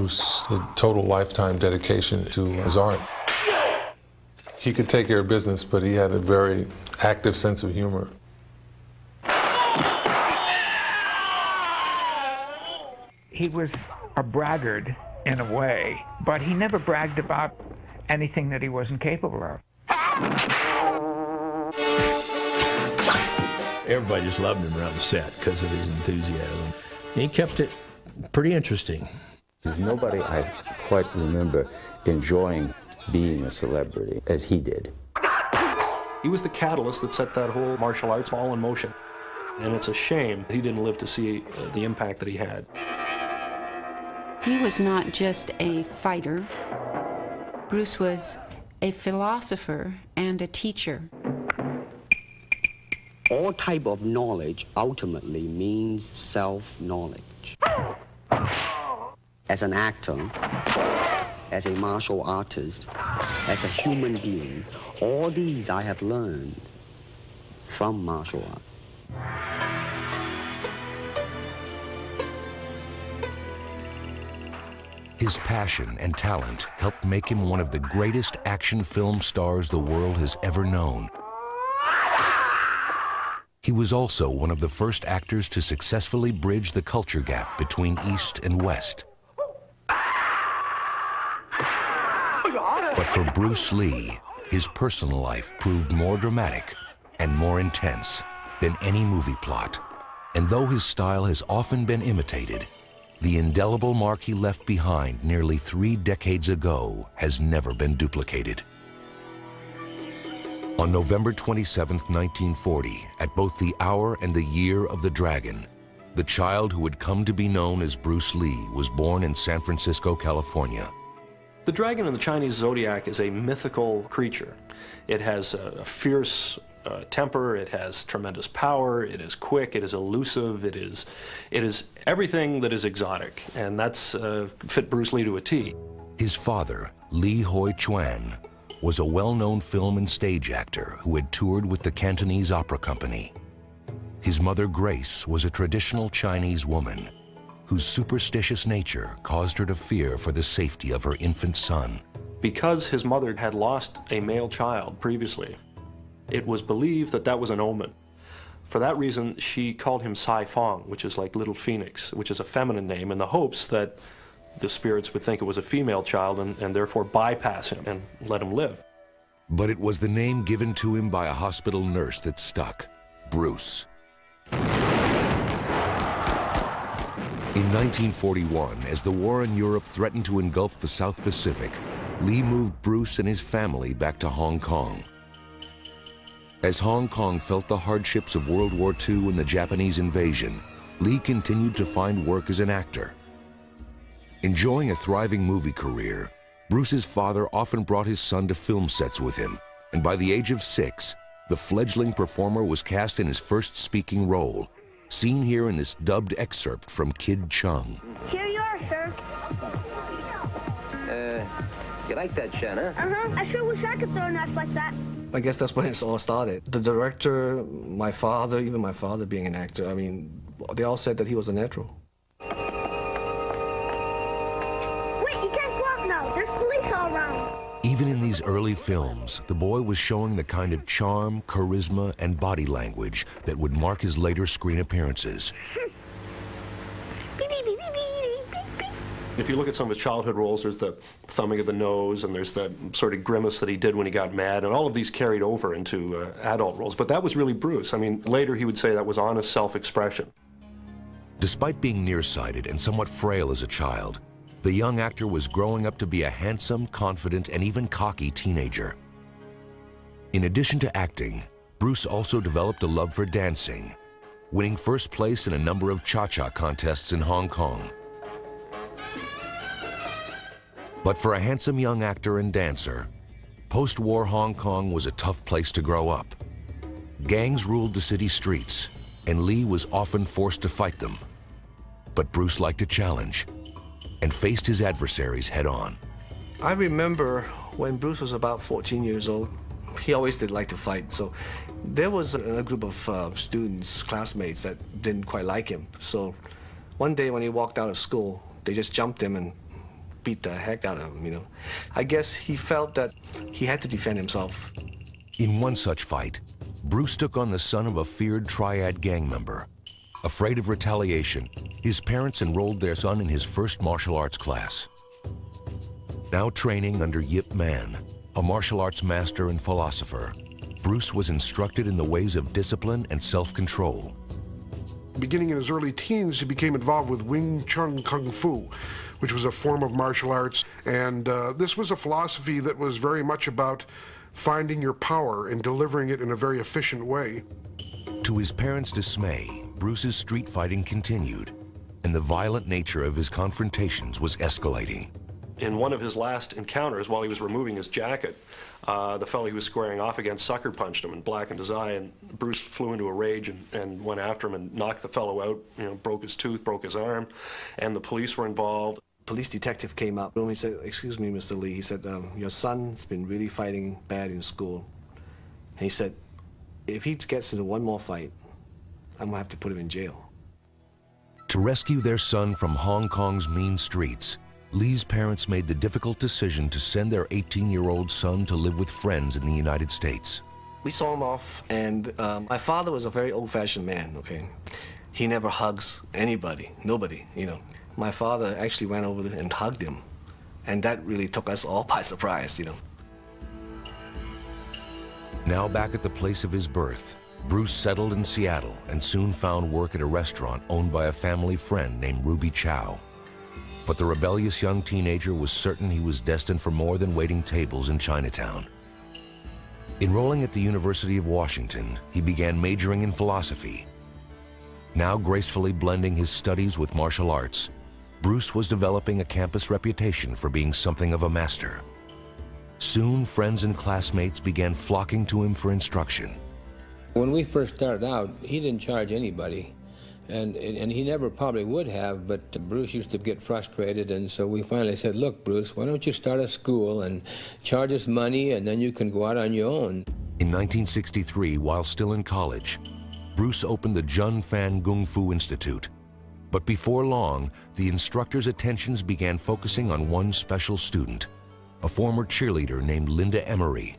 Bruce a total lifetime dedication to his art. He could take care of business, but he had a very active sense of humor. He was a braggart in a way, but he never bragged about anything that he wasn't capable of. Everybody just loved him around the set because of his enthusiasm. He kept it pretty interesting. There's nobody I quite remember enjoying being a celebrity as he did. He was the catalyst that set that whole martial arts all in motion. And it's a shame he didn't live to see the impact that he had. He was not just a fighter. Bruce was a philosopher and a teacher. All type of knowledge ultimately means self-knowledge. As an actor, as a martial artist, as a human being, all these I have learned from martial art. His passion and talent helped make him one of the greatest action film stars the world has ever known. He was also one of the first actors to successfully bridge the culture gap between East and West. But for Bruce Lee, his personal life proved more dramatic and more intense than any movie plot. And though his style has often been imitated, the indelible mark he left behind nearly 3 decades ago has never been duplicated. On November 27, 1940, at both the hour and the year of the Dragon, the child who would come to be known as Bruce Lee was born in San Francisco, California. The dragon in the Chinese zodiac is a mythical creature. It has a fierce temper, it has tremendous power, it is quick, it is elusive, it is everything that is exotic, and that's fit Bruce Lee to a T. His father, Lee Hoi Chuan, was a well-known film and stage actor who had toured with the Cantonese Opera Company. His mother, Grace, was a traditional Chinese woman whose superstitious nature caused her to fear for the safety of her infant son. Because his mother had lost a male child previously, it was believed that that was an omen. For that reason, she called him Sai Fong, which is like Little Phoenix, which is a feminine name, in the hopes that the spirits would think it was a female child and therefore bypass him and let him live. But it was the name given to him by a hospital nurse that stuck, Bruce. In 1941, as the war in Europe threatened to engulf the South Pacific, Lee moved Bruce and his family back to Hong Kong. As Hong Kong felt the hardships of World War II and the Japanese invasion, Lee continued to find work as an actor. Enjoying a thriving movie career, Bruce's father often brought his son to film sets with him, and by the age of 6, the fledgling performer was cast in his first speaking role, seen here in this dubbed excerpt from Kid Chung. Here you are, sir. You like that, Shanna? Uh-huh. I sure wish I could throw a knife like that. I guess that's when it all started. The director, my father, even my father being an actor, I mean, they all said that he was a natural. Wait, you can't go out now. There's police all around. Even in these early films, the boy was showing the kind of charm, charisma, and body language that would mark his later screen appearances. If you look at some of his childhood roles, there's the thumbing of the nose, and there's that sort of grimace that he did when he got mad, and all of these carried over into adult roles. But that was really Bruce. I mean, later he would say that was honest self-expression. Despite being nearsighted and somewhat frail as a child, the young actor was growing up to be a handsome, confident, and even cocky teenager. In addition to acting, Bruce also developed a love for dancing, winning first place in a number of cha-cha contests in Hong Kong. But for a handsome young actor and dancer, post-war Hong Kong was a tough place to grow up. Gangs ruled the city streets, and Lee was often forced to fight them. But Bruce liked a challenge and faced his adversaries head-on. I remember when Bruce was about 14 years old, he always did like to fight. So there was a group of students, classmates, that didn't quite like him. So one day when he walked out of school, they just jumped him and beat the heck out of him, you know. I guess he felt that he had to defend himself. In one such fight, Bruce took on the son of a feared triad gang member. Afraid of retaliation, his parents enrolled their son in his first martial arts class. Now training under Yip Man, a martial arts master and philosopher, Bruce was instructed in the ways of discipline and self-control. Beginning in his early teens, he became involved with Wing Chun Kung Fu, which was a form of martial arts. And this was a philosophy that was very much about finding your power and delivering it in a very efficient way. To his parents' dismay, Bruce's street fighting continued, and the violent nature of his confrontations was escalating. In one of his last encounters, while he was removing his jacket, the fellow he was squaring off against sucker punched him and blackened his eye, and Bruce flew into a rage and went after him and knocked the fellow out, you know, broke his tooth, broke his arm, and the police were involved. Police detective came up and he said, "Excuse me, Mr. Lee," he said, "your son's been really fighting bad in school." And he said, "If he gets into one more fight, I'm gonna have to put him in jail." To rescue their son from Hong Kong's mean streets, Lee's parents made the difficult decision to send their 18-year-old son to live with friends in the United States. We saw him off, and my father was a very old-fashioned man, okay? He never hugs anybody, nobody, you know. My father actually went over and hugged him, and that really took us all by surprise, you know. Now back at the place of his birth, Bruce settled in Seattle and soon found work at a restaurant owned by a family friend named Ruby Chow. But the rebellious young teenager was certain he was destined for more than waiting tables in Chinatown. Enrolling at the University of Washington, he began majoring in philosophy. Now gracefully blending his studies with martial arts, Bruce was developing a campus reputation for being something of a master. Soon, friends and classmates began flocking to him for instruction. When we first started out, he didn't charge anybody. And he never probably would have, but Bruce used to get frustrated, and so we finally said, "Look, Bruce, why don't you start a school and charge us money, and then you can go out on your own." In 1963, while still in college, Bruce opened the Jun Fan Kung Fu Institute. But before long, the instructor's attentions began focusing on one special student, a former cheerleader named Linda Emery.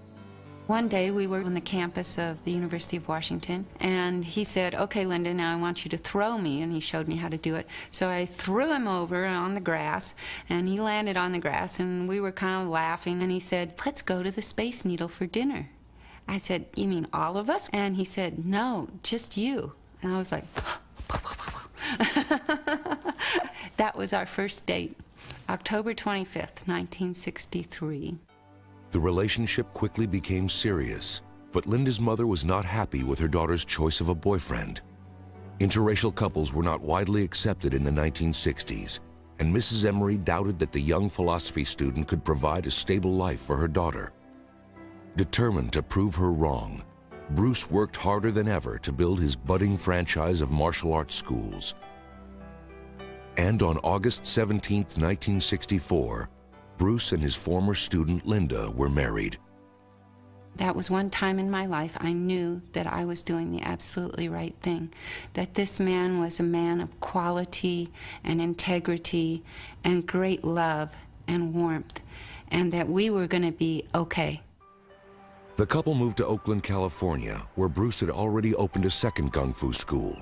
One day we were on the campus of the University of Washington, and he said, "Okay, Linda, now I want you to throw me," and he showed me how to do it. So I threw him over on the grass, and he landed on the grass, and we were kind of laughing, and he said, "Let's go to the Space Needle for dinner." I said, "You mean all of us?" And he said, "No, just you." And I was like, that was our first date, October 25th, 1963. The relationship quickly became serious, but Linda's mother was not happy with her daughter's choice of a boyfriend. Interracial couples were not widely accepted in the 1960s, and Mrs. Emery doubted that the young philosophy student could provide a stable life for her daughter. Determined to prove her wrong, Bruce worked harder than ever to build his budding franchise of martial arts schools. And on August 17, 1964, Bruce and his former student Linda were married. That was one time in my life I knew that I was doing the absolutely right thing, that this man was a man of quality and integrity and great love and warmth, and that we were going to be okay. The couple moved to Oakland, California, where Bruce had already opened a second Kung Fu school.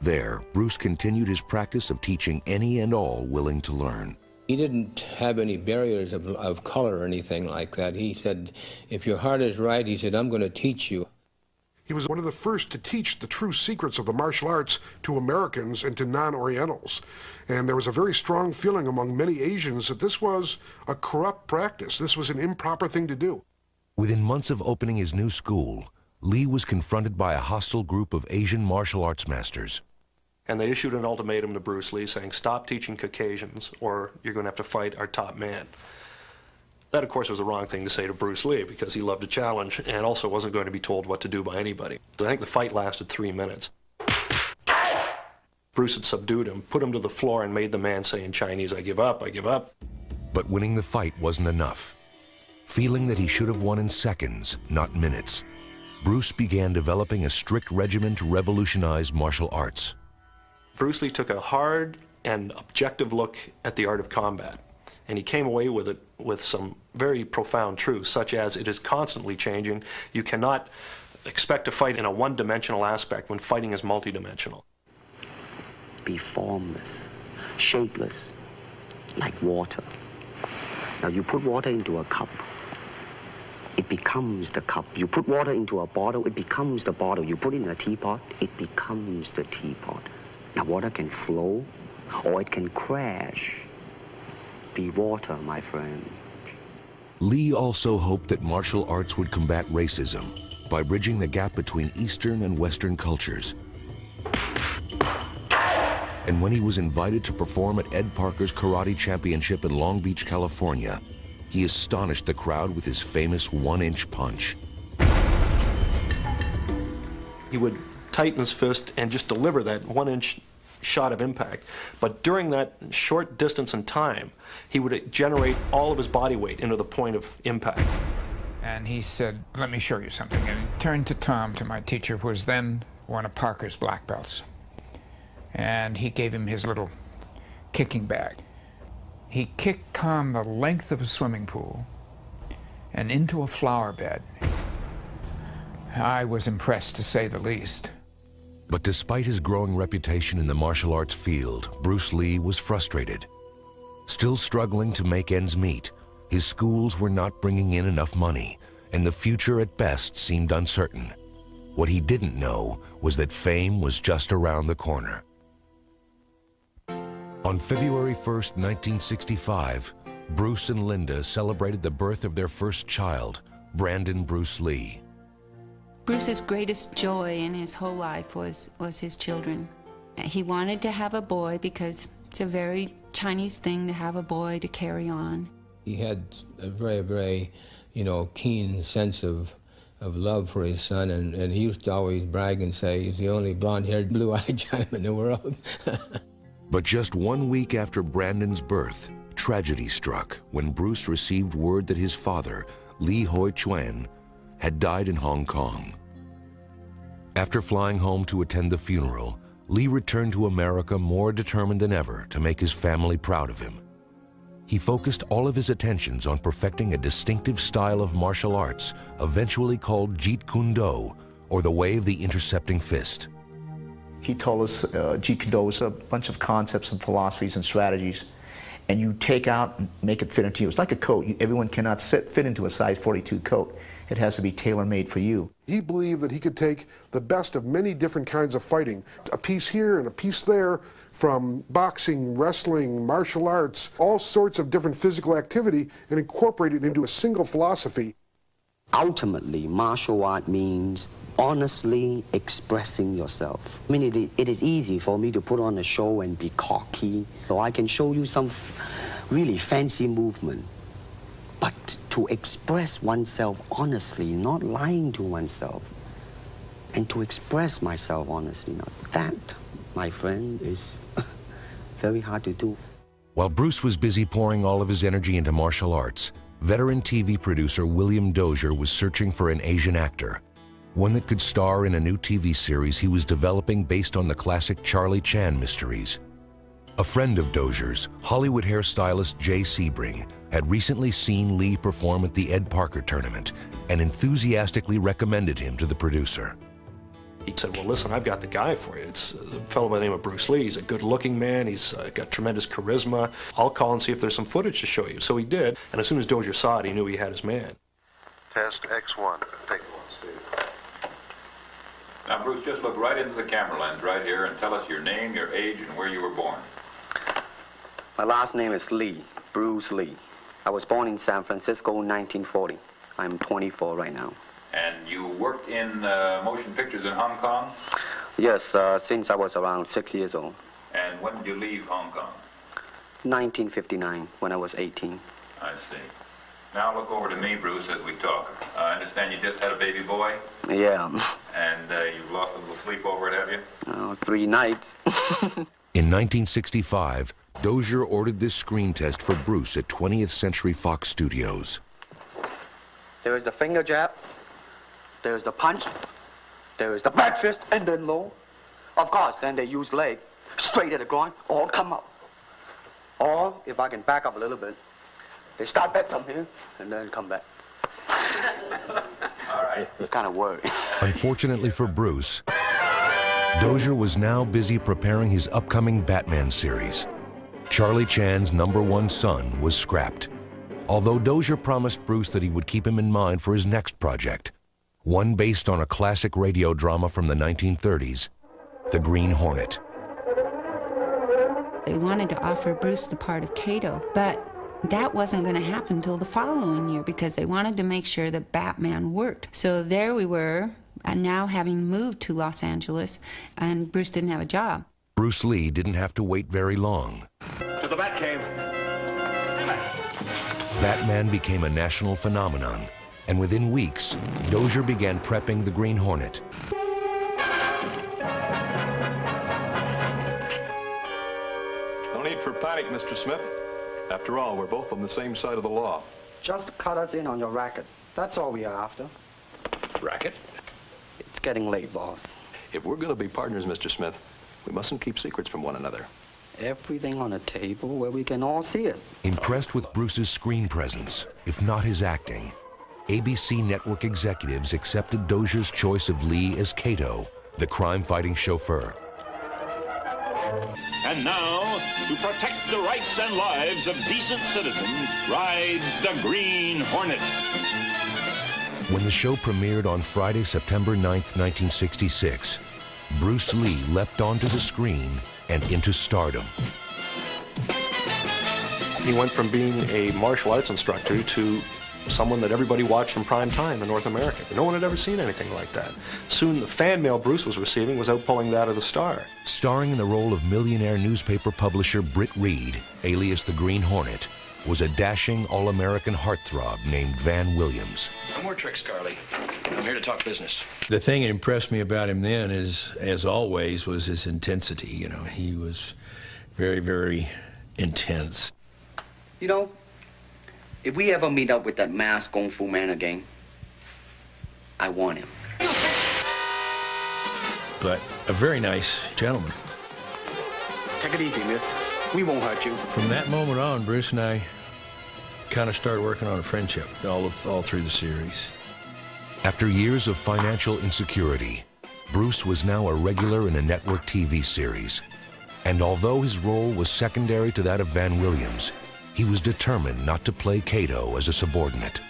There, Bruce continued his practice of teaching any and all willing to learn. He didn't have any barriers of color or anything like that. He said, "If your heart is right," he said, "I'm going to teach you." He was one of the first to teach the true secrets of the martial arts to Americans and to non-Orientals. And there was a very strong feeling among many Asians that this was a corrupt practice. This was an improper thing to do. Within months of opening his new school, Lee was confronted by a hostile group of Asian martial arts masters. And they issued an ultimatum to Bruce Lee saying, "Stop teaching Caucasians or you're going to have to fight our top man." That, of course, was the wrong thing to say to Bruce Lee because he loved a challenge and also wasn't going to be told what to do by anybody. I think the fight lasted 3 minutes. Bruce had subdued him, put him to the floor, and made the man say in Chinese, "I give up, I give up." But winning the fight wasn't enough. Feeling that he should have won in seconds, not minutes, Bruce began developing a strict regimen to revolutionize martial arts. Bruce Lee took a hard and objective look at the art of combat, And he came away with it with some very profound truths, such as it is constantly changing. You cannot expect to fight in a one-dimensional aspect when fighting is multidimensional. Be formless, shapeless, like water. Now you put water into a cup, it becomes the cup. You put water into a bottle, it becomes the bottle. You put it in a teapot, it becomes the teapot. Now water can flow or it can crash. Be water, my friend. Lee also hoped that martial arts would combat racism by bridging the gap between Eastern and Western cultures. And when he was invited to perform at Ed Parker's Karate Championship in Long Beach, California, he astonished the crowd with his famous one-inch punch. He would tighten his fist and just deliver that one-inch shot of impact. But during that short distance in time, he would generate all of his body weight into the point of impact. And he said, "Let me show you something." And he turned to Tom, to my teacher, who was then one of Parker's black belts. And he gave him his little kicking bag. He kicked Tom the length of a swimming pool and into a flower bed. I was impressed, to say the least. But despite his growing reputation in the martial arts field, Bruce Lee was frustrated. Still struggling to make ends meet, his schools were not bringing in enough money, and the future at best seemed uncertain. What he didn't know was that fame was just around the corner. On February 1st, 1965, Bruce and Linda celebrated the birth of their first child, Brandon Bruce Lee. Bruce's greatest joy in his whole life was his children. He wanted to have a boy because it's a very Chinese thing to have a boy to carry on. He had a very, very, keen sense of love for his son, and he used to always brag and say he's the only blonde-haired, blue-eyed Chinaman in the world. But just 1 week after Brandon's birth, tragedy struck when Bruce received word that his father, Lee Hoi Chuan, had died in Hong Kong. After flying home to attend the funeral, Lee returned to America more determined than ever to make his family proud of him. He focused all of his attentions on perfecting a distinctive style of martial arts, eventually called Jeet Kune Do, or the way of the intercepting fist. He told us Jeet Kune Do is a bunch of concepts and philosophies and strategies, and you take out and make it fit into you. It's like a coat. Everyone cannot fit into a size 42 coat. It has to be tailor-made for you. He believed that he could take the best of many different kinds of fighting, a piece here and a piece there, from boxing, wrestling, martial arts, all sorts of different physical activity, and incorporate it into a single philosophy. Ultimately, martial art means honestly expressing yourself. I mean, it is easy for me to put on a show and be cocky, so I can show you some really fancy movement. But to express oneself honestly, not lying to oneself, and to express myself honestly, that, my friend, is very hard to do. While Bruce was busy pouring all of his energy into martial arts, veteran TV producer William Dozier was searching for an Asian actor, one that could star in a new TV series he was developing based on the classic Charlie Chan mysteries. A friend of Dozier's, Hollywood hairstylist Jay Sebring, had recently seen Lee perform at the Ed Parker tournament and enthusiastically recommended him to the producer. He said, "Well, listen, I've got the guy for you. It's a fellow by the name of Bruce Lee. He's a good-looking man. He's got tremendous charisma. I'll call and see if there's some footage to show you." So he did, and as soon as Dozier saw it, he knew he had his man. Test X1. Take one, Steve. Now, Bruce, just look right into the camera lens right here and tell us your name, your age, and where you were born. My last name is Lee, Bruce Lee. I was born in San Francisco in 1940. I'm 24 right now. And you worked in motion pictures in Hong Kong? Yes, since I was around 6 years old. And when did you leave Hong Kong? 1959, when I was 18. I see. Now look over to me, Bruce, as we talk. I understand you just had a baby boy? Yeah. And you've lost a little sleep over it, have you? 3 nights. In 1965, Dozier ordered this screen test for Bruce at 20th Century Fox Studios. There is the finger jab, there is the punch, there is the back fist, and then low. Of course, then they use leg, straight at the groin, or come up. Or, if I can back up a little bit, They start back from here and then come back. All right. It's kind of worried. Unfortunately for Bruce, Dozier was now busy preparing his upcoming Batman series. Charlie Chan's #1 son was scrapped, although Dozier promised Bruce that he would keep him in mind for his next project, one based on a classic radio drama from the 1930s, The Green Hornet. They wanted to offer Bruce the part of Kato, but that wasn't going to happen until the following year because they wanted to make sure that Batman worked. So there we were, now having moved to Los Angeles, and Bruce didn't have a job. Bruce Lee didn't have to wait very long. To the Batcave. Batman became a national phenomenon, and within weeks, Dozier began prepping the Green Hornet. No need for panic, Mr. Smith. After all, we're both on the same side of the law. Just cut us in on your racket. That's all we are after. Racket? It's getting late, boss. If we're going to be partners, Mr. Smith, we mustn't keep secrets from one another. Everything on a table where we can all see it. Impressed with Bruce's screen presence, if not his acting, ABC network executives accepted Dozier's choice of Lee as Kato, the crime-fighting chauffeur. And now, to protect the rights and lives of decent citizens, rides the Green Hornet. When the show premiered on Friday, September 9th, 1966, Bruce Lee leapt onto the screen and into stardom. He went from being a martial arts instructor to someone that everybody watched in prime time in North America. No one had ever seen anything like that. Soon the fan mail Bruce was receiving was outpulling that of the Star. Starring in the role of millionaire newspaper publisher Britt Reed, alias the Green Hornet, was a dashing all-American heartthrob named Van Williams. No more tricks, Carly. I'm here to talk business. The thing that impressed me about him then is, as always, was his intensity. You know, he was very, very intense. You know, if we ever meet up with that masked Kung Fu man again, I want him. But a very nice gentleman. Take it easy, miss. We won't hurt you. From that moment on, Bruce and I kind of started working on a friendship all through the series. After years of financial insecurity, Bruce was now a regular in a network TV series. And although his role was secondary to that of Van Williams, he was determined not to play Kato as a subordinate.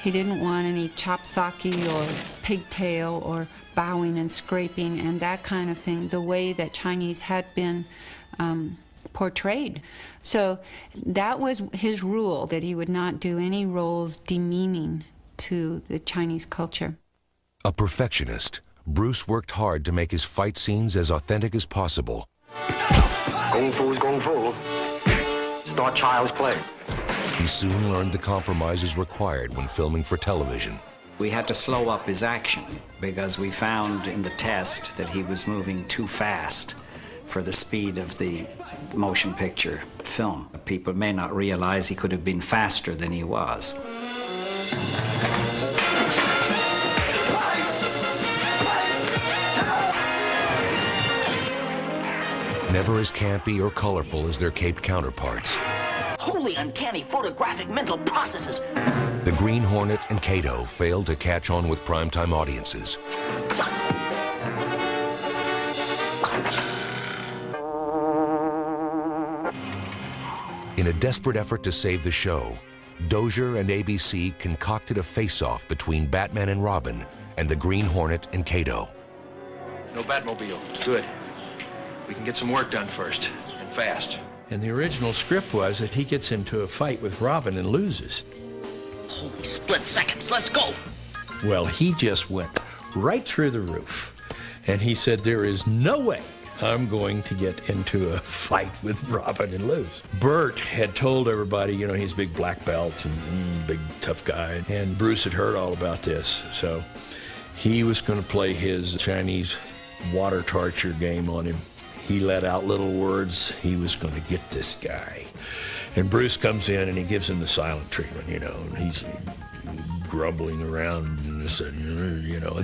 He didn't want any chop socky or pigtail or bowing and scraping and that kind of thing, the way that Chinese had been portrayed. So that was his rule, that he would not do any roles demeaning to the Chinese culture. A perfectionist, Bruce worked hard to make his fight scenes as authentic as possible. Kung Fu is Kung Fu. It's not child's play. He soon learned the compromises required when filming for television. We had to slow up his action because we found in the test that he was moving too fast for the speed of the motion picture film. People may not realize he could have been faster than he was. Never as campy or colorful as their caped counterparts, Wholly uncanny photographic mental processes. the Green Hornet and Kato failed to catch on with primetime audiences. In a desperate effort to save the show, Dozier and ABC concocted a face-off between Batman and Robin and the Green Hornet and Kato. No Batmobile. Good. We can get some work done first, and fast. And the original script was that he gets into a fight with Robin and loses. Holy split seconds, let's go! Well, he just went right through the roof. And he said, there is no way I'm going to get into a fight with Robin and lose. Bert had told everybody, you know, he's a big black belt and big tough guy. And Bruce had heard all about this. So he was going to play his Chinese water torture game on him. He let out little words. He was going to get this guy. And Bruce comes in and he gives him the silent treatment, you know, and he's grumbling around and said, you know,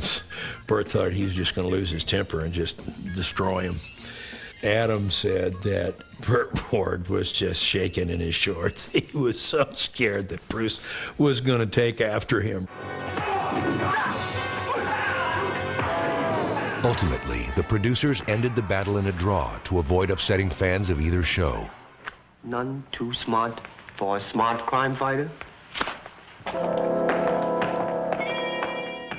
Bert thought he was just going to lose his temper and just destroy him. Adam said that Burt Ward was just shaking in his shorts. He was so scared that Bruce was going to take after him. Ultimately, the producers ended the battle in a draw to avoid upsetting fans of either show. None too smart for a smart crime fighter?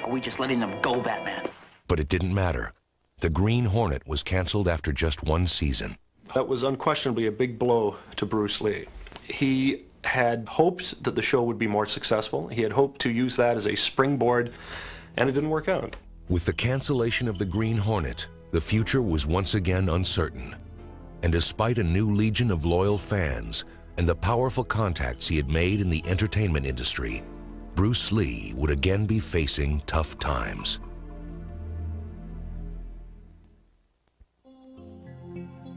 Are we just letting them go, Batman? But it didn't matter. The Green Hornet was canceled after just one season. That was unquestionably a big blow to Bruce Lee. He had hoped that the show would be more successful. He had hoped to use that as a springboard, and it didn't work out. With the cancellation of the Green Hornet, the future was once again uncertain. And despite a new legion of loyal fans and the powerful contacts he had made in the entertainment industry, Bruce Lee would again be facing tough times.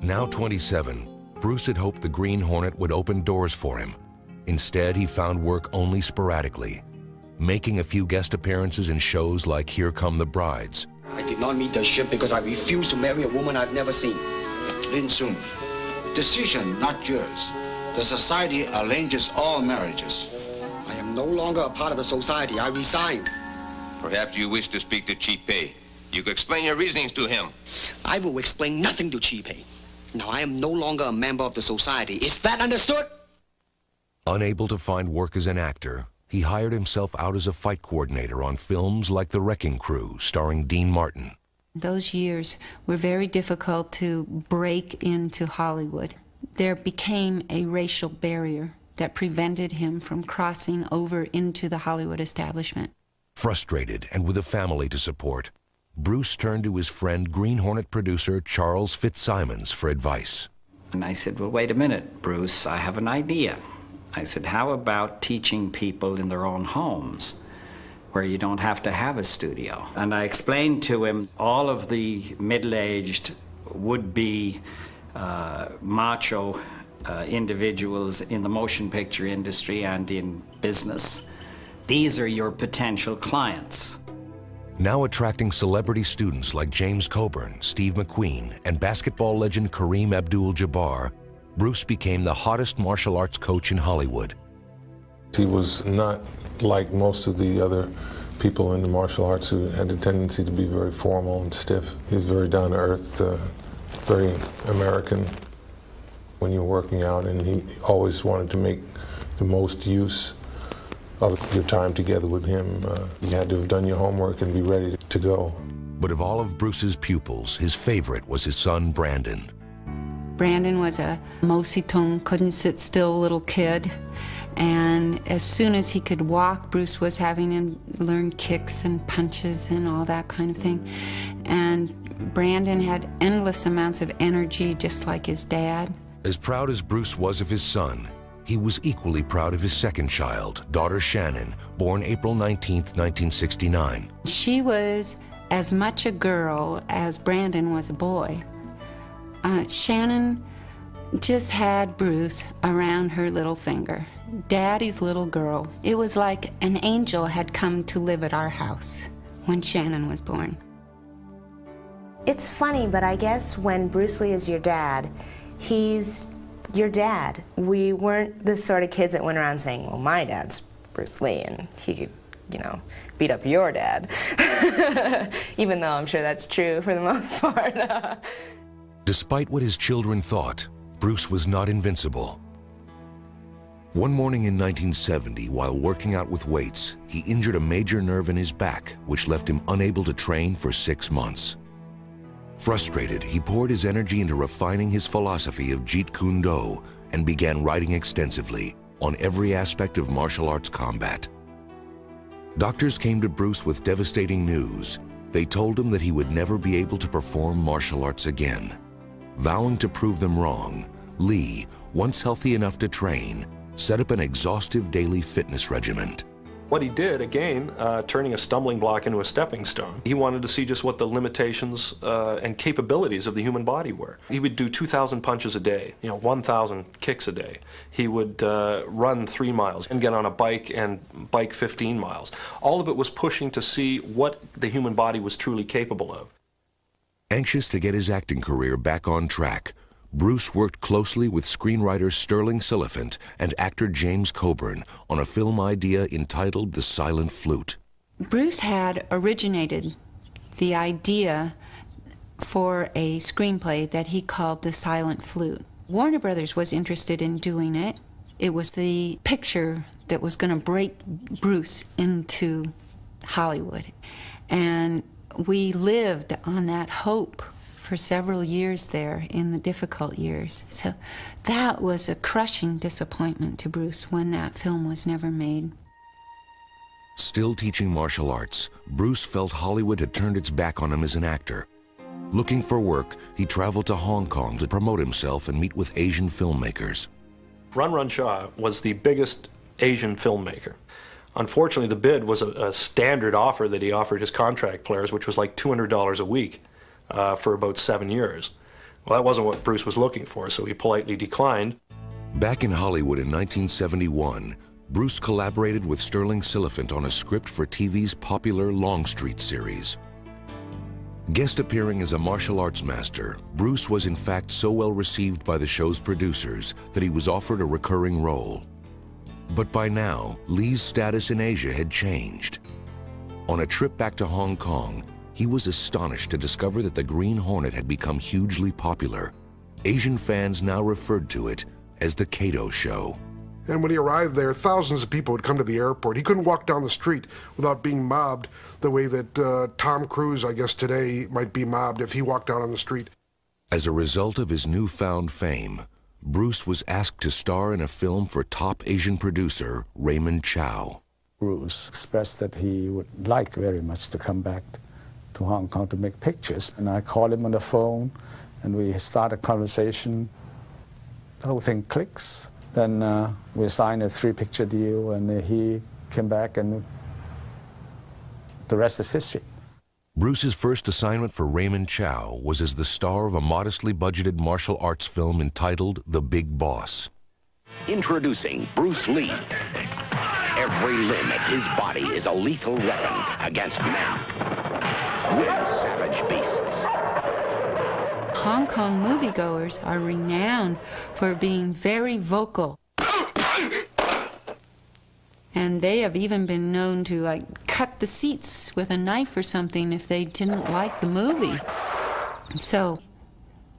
Now 27, Bruce had hoped the Green Hornet would open doors for him. Instead, he found work only sporadically, making a few guest appearances in shows like Here Come the Brides. I did not meet the ship because I refused to marry a woman I've never seen. Lin Sun, decision not yours. The society arranges all marriages. I am no longer a part of the society. I resign. Perhaps you wish to speak to Chi Pei. You could explain your reasonings to him. I will explain nothing to Chi Pei. Now, I am no longer a member of the society. Is that understood? Unable to find work as an actor, he hired himself out as a fight coordinator on films like The Wrecking Crew, starring Dean Martin. Those years were very difficult to break into Hollywood. There became a racial barrier that prevented him from crossing over into the Hollywood establishment. Frustrated and with a family to support, Bruce turned to his friend Green Hornet producer Charles Fitzsimons for advice. And I said, well, wait a minute, Bruce, I have an idea. I said, how about teaching people in their own homes where you don't have to have a studio? And I explained to him all of the middle-aged, would-be macho individuals in the motion picture industry and in business. These are your potential clients. Now attracting celebrity students like James Coburn, Steve McQueen, and basketball legend Kareem Abdul-Jabbar, Bruce became the hottest martial arts coach in Hollywood. He was not like most of the other people in the martial arts who had a tendency to be very formal and stiff. He was very down to earth, very American when you were working out, and he always wanted to make the most use of your time together with him. You had to have done your homework and be ready to go. But of all of Bruce's pupils, his favorite was his son, Brandon. Brandon was a mositong, couldn't sit still little kid. And as soon as he could walk, Bruce was having him learn kicks and punches and all that kind of thing. And Brandon had endless amounts of energy, just like his dad. As proud as Bruce was of his son, he was equally proud of his second child, daughter Shannon, born April 19th, 1969. She was as much a girl as Brandon was a boy. Shannon just had Bruce around her little finger. Daddy's little girl. It was like an angel had come to live at our house when Shannon was born. It's funny, but I guess when Bruce Lee is your dad, he's your dad. We weren't the sort of kids that went around saying, well, my dad's Bruce Lee, and he could, you know, beat up your dad. Even though I'm sure that's true for the most part. Despite what his children thought, Bruce was not invincible. One morning in 1970, while working out with weights, he injured a major nerve in his back, which left him unable to train for 6 months. Frustrated, he poured his energy into refining his philosophy of Jeet Kune Do and began writing extensively on every aspect of martial arts combat. Doctors came to Bruce with devastating news. They told him that he would never be able to perform martial arts again. Vowing to prove them wrong, Lee, once healthy enough to train, set up an exhaustive daily fitness regimen. What he did, again, turning a stumbling block into a stepping stone, he wanted to see just what the limitations and capabilities of the human body were. He would do 2,000 punches a day, 1,000 kicks a day. He would run 3 miles and get on a bike and bike 15 miles. All of it was pushing to see what the human body was truly capable of. Anxious to get his acting career back on track, Bruce worked closely with screenwriter Sterling Siliphant and actor James Coburn on a film idea entitled The Silent Flute. Bruce had originated the idea for a screenplay that he called The Silent Flute. Warner Brothers was interested in doing it. It was the picture that was going to break Bruce into Hollywood. And we lived on that hope for several years there in the difficult years. So that was a crushing disappointment to Bruce when that film was never made. Still teaching martial arts, Bruce felt Hollywood had turned its back on him as an actor. Looking for work, he traveled to Hong Kong to promote himself and meet with Asian filmmakers. Run Run Shaw was the biggest Asian filmmaker. Unfortunately, the bid was a standard offer that he offered his contract players, which was like $200 a week for about 7 years. Well, that wasn't what Bruce was looking for, so he politely declined. Back in Hollywood in 1971, Bruce collaborated with Sterling Siliphant on a script for TV's popular Longstreet series. Guest appearing as a martial arts master, Bruce was in fact so well received by the show's producers that he was offered a recurring role. But by now, Lee's status in Asia had changed. On a trip back to Hong Kong, he was astonished to discover that the Green Hornet had become hugely popular. Asian fans now referred to it as the Kato Show. And when he arrived there, thousands of people would come to the airport. He couldn't walk down the street without being mobbed the way that Tom Cruise, I guess today, might be mobbed if he walked out on the street. As a result of his newfound fame, Bruce was asked to star in a film for top Asian producer Raymond Chow. Bruce expressed that he would like very much to come back to Hong Kong to make pictures. And I called him on the phone, and we started a conversation. The whole thing clicks. Then we signed a 3-picture deal, and he came back, and the rest is history. Bruce's first assignment for Raymond Chow was as the star of a modestly budgeted martial arts film entitled The Big Boss. Introducing Bruce Lee. Every limb of his body is a lethal weapon against man. With savage beasts. Hong Kong moviegoers are renowned for being very vocal. And they have even been known to, like, cut the seats with a knife or something if they didn't like the movie. So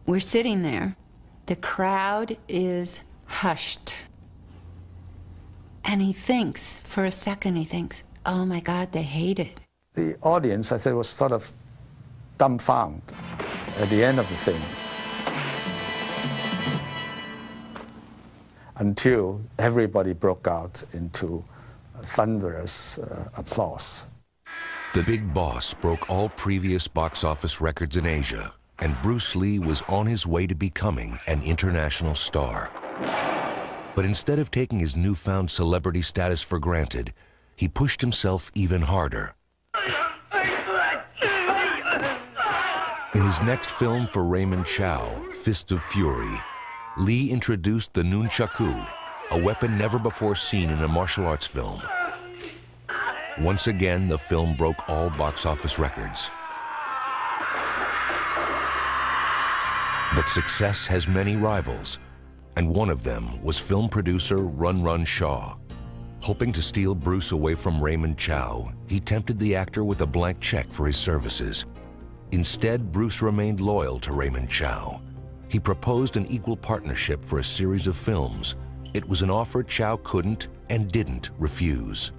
we're sitting there. The crowd is hushed. And he thinks, for a second, he thinks, oh my God, they hate it. The audience, I said, was sort of dumbfounded at the end of the thing. Until everybody broke out into thunderous applause. The Big Boss broke all previous box office records in Asia, and Bruce Lee was on his way to becoming an international star. But instead of taking his newfound celebrity status for granted, he pushed himself even harder. In his next film for Raymond Chow, Fist of Fury, Lee introduced the nunchaku, a weapon never before seen in a martial arts film. Once again, the film broke all box office records. But success has many rivals, and one of them was film producer Run Run Shaw. Hoping to steal Bruce away from Raymond Chow, he tempted the actor with a blank check for his services. Instead, Bruce remained loyal to Raymond Chow. He proposed an equal partnership for a series of films. It was an offer Chow couldn't and didn't refuse.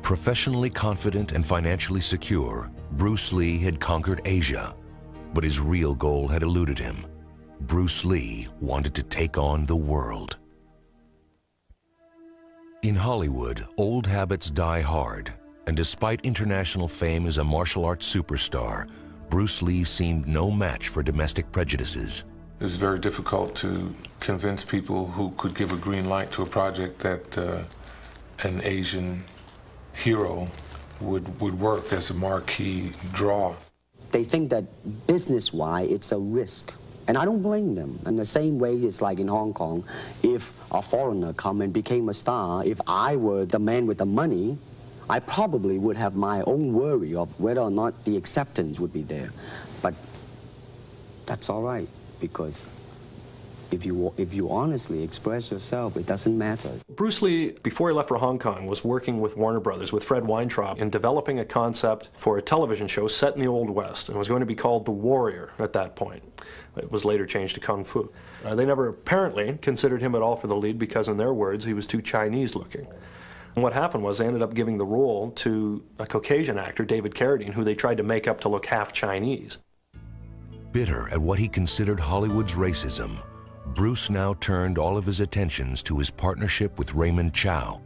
Professionally confident and financially secure, Bruce Lee had conquered Asia, but his real goal had eluded him. Bruce Lee wanted to take on the world. In Hollywood, old habits die hard, and despite international fame as a martial arts superstar, Bruce Lee seemed no match for domestic prejudices. It was very difficult to convince people who could give a green light to a project that an Asian hero would work as a marquee draw. They think that business-wise, it's a risk. And I don't blame them. In the same way, it's like in Hong Kong, if a foreigner come and became a star, if I were the man with the money, I probably would have my own worry of whether or not the acceptance would be there. But that's all right, because if you honestly express yourself, it doesn't matter. Bruce Lee, before he left for Hong Kong, was working with Warner Brothers, with Fred Weintraub, in developing a concept for a television show set in the Old West, and it was going to be called The Warrior at that point. It was later changed to Kung Fu. They never apparently considered him at all for the lead because, in their words, he was too Chinese looking. And what happened was they ended up giving the role to a Caucasian actor, David Carradine, who they tried to make up to look half Chinese. Bitter at what he considered Hollywood's racism, Bruce now turned all of his attentions to his partnership with Raymond Chow.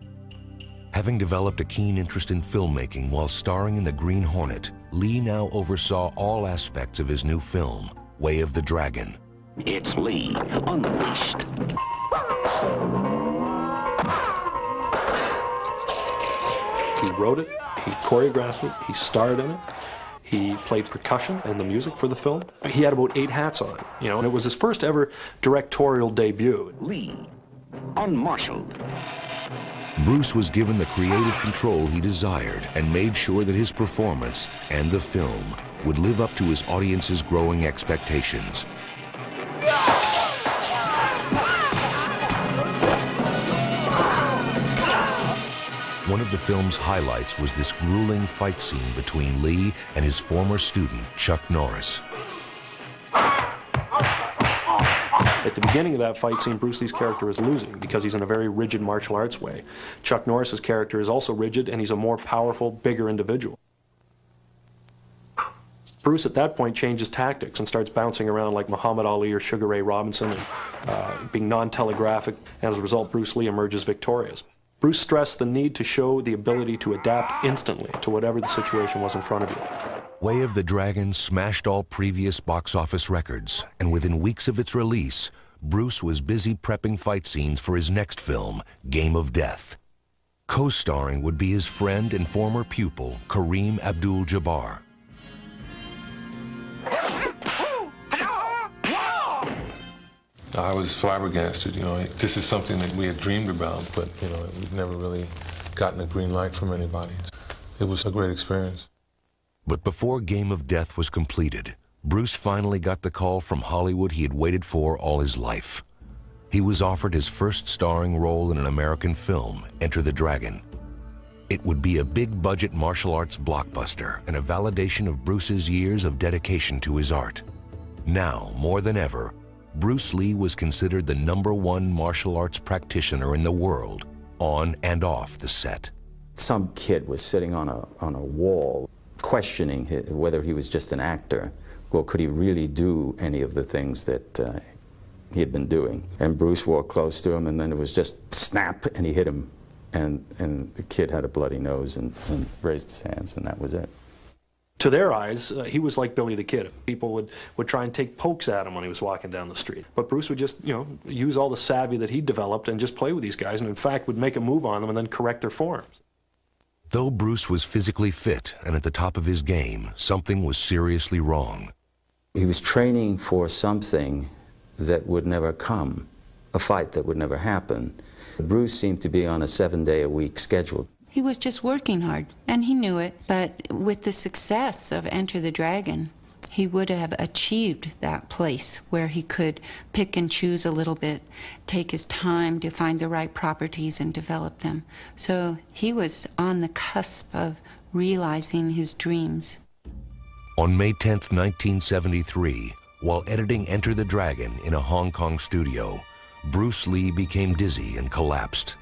Having developed a keen interest in filmmaking while starring in The Green Hornet, Lee now oversaw all aspects of his new film, Way of the Dragon. It's Lee, unleashed. He wrote it, he choreographed it, he starred in it. He played percussion and the music for the film. He had about 8 hats on, you know, and it was his first ever directorial debut. Lee, unmarshaled. Bruce was given the creative control he desired and made sure that his performance and the film would live up to his audience's growing expectations. One of the film's highlights was this grueling fight scene between Lee and his former student, Chuck Norris. At the beginning of that fight scene, Bruce Lee's character is losing because he's in a very rigid martial arts way. Chuck Norris's character is also rigid, and he's a more powerful, bigger individual. Bruce at that point changes tactics and starts bouncing around like Muhammad Ali or Sugar Ray Robinson and being non-telegraphic, and as a result, Bruce Lee emerges victorious. Bruce stressed the need to show the ability to adapt instantly to whatever the situation was in front of you. Way of the Dragon smashed all previous box office records, and within weeks of its release, Bruce was busy prepping fight scenes for his next film, Game of Death. Co-starring would be his friend and former pupil, Kareem Abdul-Jabbar. I was flabbergasted, you know. This is something that we had dreamed about, but, you know, we'd never really gotten a green light from anybody. It was a great experience. But before Game of Death was completed, Bruce finally got the call from Hollywood he had waited for all his life. He was offered his first starring role in an American film, Enter the Dragon. It would be a big-budget martial arts blockbuster and a validation of Bruce's years of dedication to his art. Now, more than ever, Bruce Lee was considered the #1 martial arts practitioner in the world, on and off the set. Some kid was sitting on a wall questioning whether he was just an actor, or could he really do any of the things that he had been doing. And Bruce walked close to him, and then it was just snap, and he hit him. And the kid had a bloody nose and raised his hands, and that was it. To their eyes, he was like Billy the Kid. People would try and take pokes at him when he was walking down the street. But Bruce would just, you know, use all the savvy that he developed and just play with these guys, and in fact would make a move on them and then correct their forms. Though Bruce was physically fit and at the top of his game, something was seriously wrong. He was training for something that would never come, a fight that would never happen. Bruce seemed to be on a 7-day-a-week schedule. He was just working hard, and he knew it. But with the success of Enter the Dragon, he would have achieved that place where he could pick and choose a little bit, take his time to find the right properties and develop them. So he was on the cusp of realizing his dreams. On May 10th, 1973, while editing Enter the Dragon in a Hong Kong studio, Bruce Lee became dizzy and collapsed.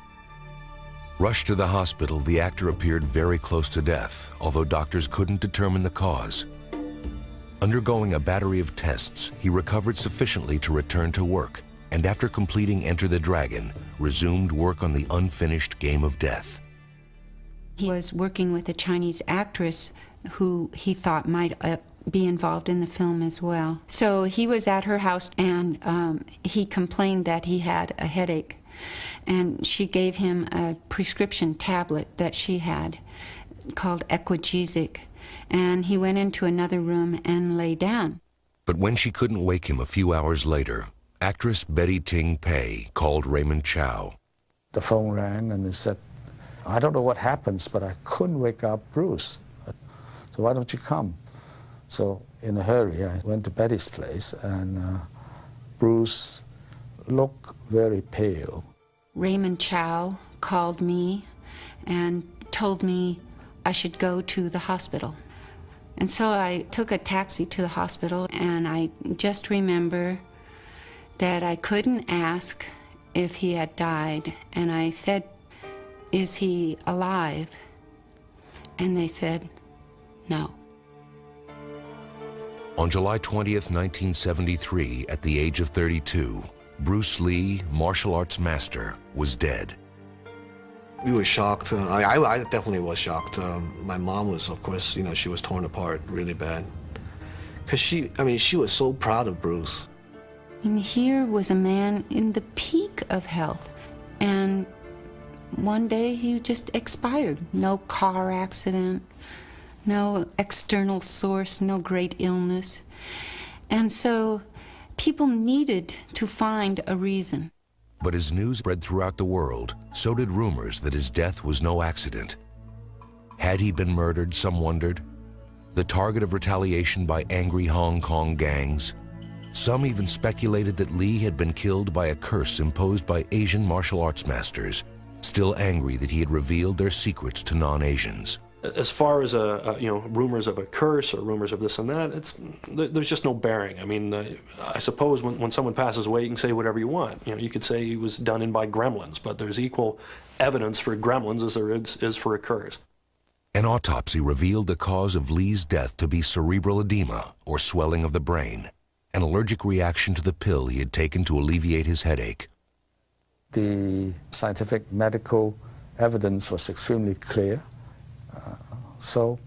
Rushed to the hospital, the actor appeared very close to death, although doctors couldn't determine the cause. Undergoing a battery of tests, he recovered sufficiently to return to work, and after completing Enter the Dragon, resumed work on the unfinished Game of Death. He was working with a Chinese actress who he thought might be involved in the film as well. So he was at her house, and he complained that he had a headache. And she gave him a prescription tablet that she had called Equagesic. And he went into another room and lay down. But when she couldn't wake him a few hours later, actress Betty Ting Pei called Raymond Chow. The phone rang and he said, "I don't know what happens, but I couldn't wake up Bruce. So why don't you come?" So in a hurry, I went to Betty's place, and Bruce looked very pale. Raymond Chow called me and told me I should go to the hospital. And so I took a taxi to the hospital, and I just remember that I couldn't ask if he had died. And I said, "Is he alive?" And they said, "No." On July 20th, 1973, at the age of 32, Bruce Lee, martial arts master, was dead. We were shocked. I definitely was shocked. My mom was, of course, she was torn apart really bad. Because she was so proud of Bruce. And here was a man in the peak of health, and one day he just expired. No car accident, no external source, no great illness. And so people needed to find a reason. But as news spread throughout the world, so did rumors that his death was no accident. Had he been murdered, some wondered? The target of retaliation by angry Hong Kong gangs? Some even speculated that Lee had been killed by a curse imposed by Asian martial arts masters, still angry that he had revealed their secrets to non-Asians. As far as rumors of a curse or rumors of this and that, there's just no bearing. I mean, I suppose when someone passes away, you can say whatever you want. You could say he was done in by gremlins, but there's equal evidence for gremlins as there is for a curse. An autopsy revealed the cause of Lee's death to be cerebral edema, or swelling of the brain, an allergic reaction to the pill he had taken to alleviate his headache. The scientific medical evidence was extremely clear. So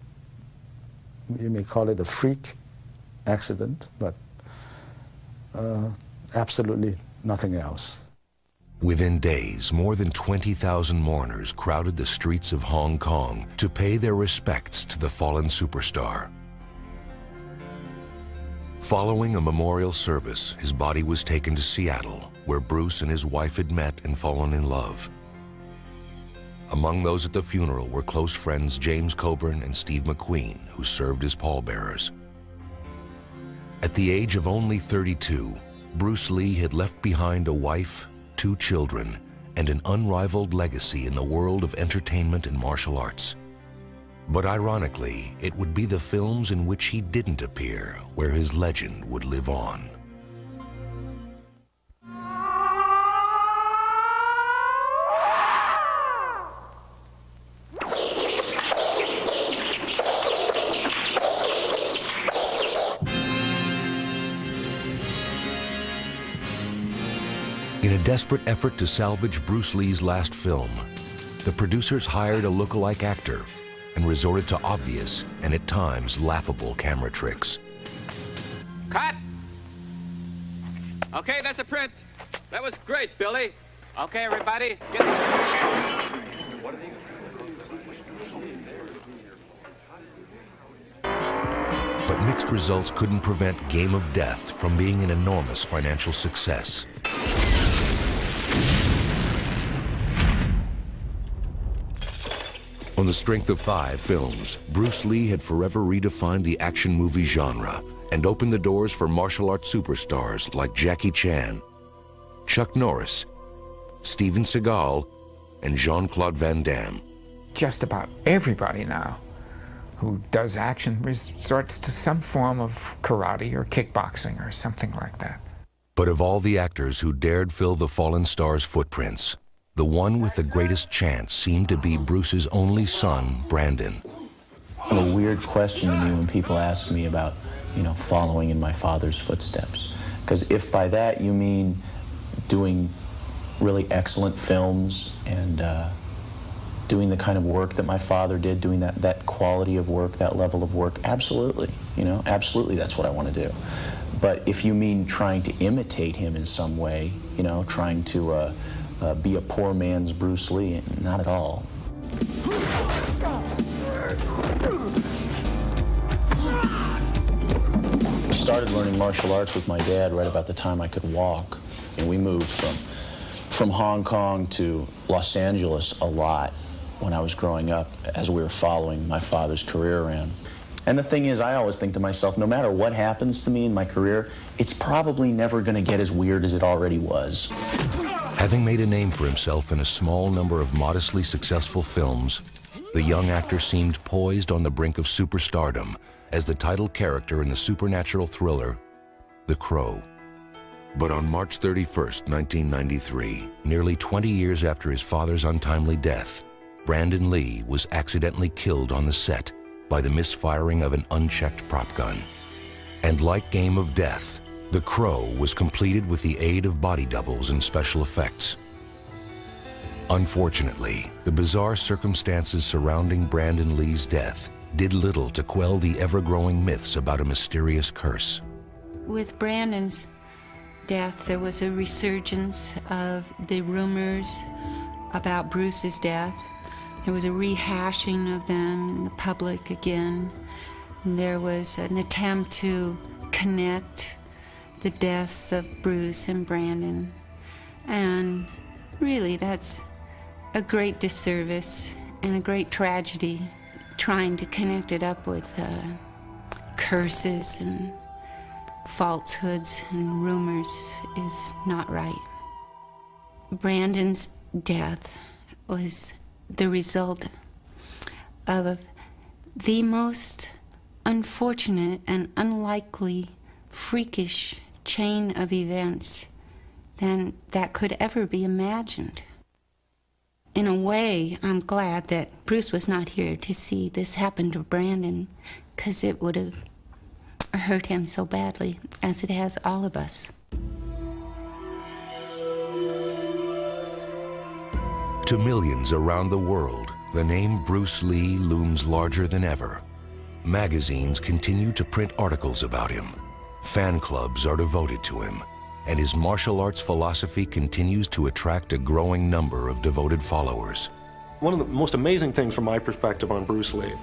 you may call it a freak accident, but absolutely nothing else. Within days, more than 20,000 mourners crowded the streets of Hong Kong to pay their respects to the fallen superstar. Following a memorial service, his body was taken to Seattle, where Bruce and his wife had met and fallen in love. Among those at the funeral were close friends James Coburn and Steve McQueen, who served as pallbearers. At the age of only 32, Bruce Lee had left behind a wife, 2 children, and an unrivaled legacy in the world of entertainment and martial arts. But ironically, it would be the films in which he didn't appear where his legend would live on. In a desperate effort to salvage Bruce Lee's last film, the producers hired a look-alike actor and resorted to obvious and at times laughable camera tricks. Cut! Okay, that's a print. That was great, Billy. Okay, everybody, get But mixed results couldn't prevent Game of Death from being an enormous financial success. On the strength of 5 films, Bruce Lee had forever redefined the action movie genre and opened the doors for martial arts superstars like Jackie Chan, Chuck Norris, Steven Seagal, and Jean-Claude Van Damme. Just about everybody now who does action resorts to some form of karate or kickboxing or something like that. But of all the actors who dared fill the fallen star's footprints, the one with the greatest chance seemed to be Bruce's only son, Brandon. A weird question to me when people ask me about, following in my father's footsteps. Because if by that you mean doing really excellent films and doing the kind of work that my father did, doing that quality of work, that level of work, absolutely, absolutely that's what I want to do. But if you mean trying to imitate him in some way, trying to be a poor man's Bruce Lee, not at all. I started learning martial arts with my dad right about the time I could walk, and we moved from Hong Kong to Los Angeles a lot when I was growing up as we were following my father's career around. And the thing is, I always think to myself, no matter what happens to me in my career, it's probably never going to get as weird as it already was. Having made a name for himself in a small number of modestly successful films, the young actor seemed poised on the brink of superstardom as the title character in the supernatural thriller, The Crow. But on March 31st, 1993, nearly 20 years after his father's untimely death, Brandon Lee was accidentally killed on the set by the misfiring of an unchecked prop gun. And like Game of Death, The Crow was completed with the aid of body doubles and special effects. Unfortunately, the bizarre circumstances surrounding Brandon Lee's death did little to quell the ever-growing myths about a mysterious curse. With Brandon's death, there was a resurgence of the rumors about Bruce's death. There was a rehashing of them in the public again. And there was an attempt to connect the deaths of Bruce and Brandon. And really, that's a great disservice and a great tragedy. Trying to connect it up with curses and falsehoods and rumors is not right. Brandon's death was the result of the most unfortunate and unlikely, freakish chain of events than that could ever be imagined. In a way, I'm glad that Bruce was not here to see this happen to Brandon, because it would have hurt him so badly, as it has all of us. To millions around the world, the name Bruce Lee looms larger than ever. Magazines continue to print articles about him. Fan clubs are devoted to him, and his martial arts philosophy continues to attract a growing number of devoted followers. One of the most amazing things from my perspective on Bruce Lee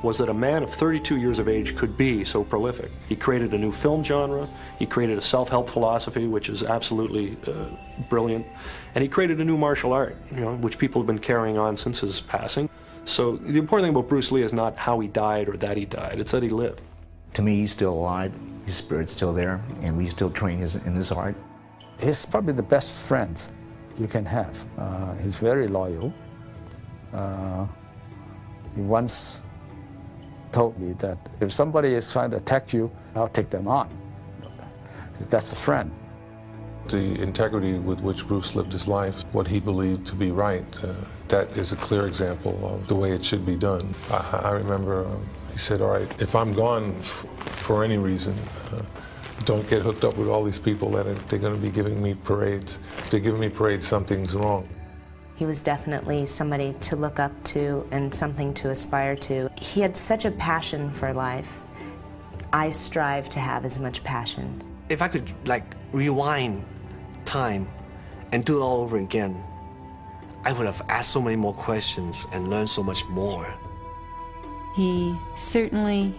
was that a man of 32 years of age could be so prolific. He created a new film genre, he created a self-help philosophy, which is absolutely brilliant, and he created a new martial art, which people have been carrying on since his passing. So the important thing about Bruce Lee is not how he died or that he died, it's that he lived. To me, he's still alive, his spirit's still there, and we still train in his art. He's probably the best friend you can have. He's very loyal. He once told me that if somebody is trying to attack you, I'll take them on. That's a friend. The integrity with which Bruce lived his life, what he believed to be right, that is a clear example of the way it should be done. I remember he said, all right, if I'm gone for any reason, don't get hooked up with all these people that they're going to be giving me parades. If they're giving me parades, something's wrong. He was definitely somebody to look up to and something to aspire to. He had such a passion for life. I strive to have as much passion. If I could, rewind time and do it all over again, I would have asked so many more questions and learned so much more. He certainly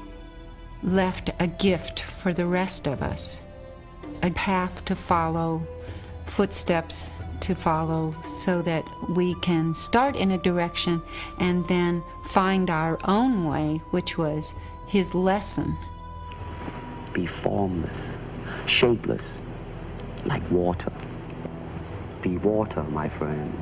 left a gift for the rest of us, a path to follow, footsteps to follow, so that we can start in a direction and then find our own way, which was his lesson. Be formless, shapeless, like water. Be water, my friend.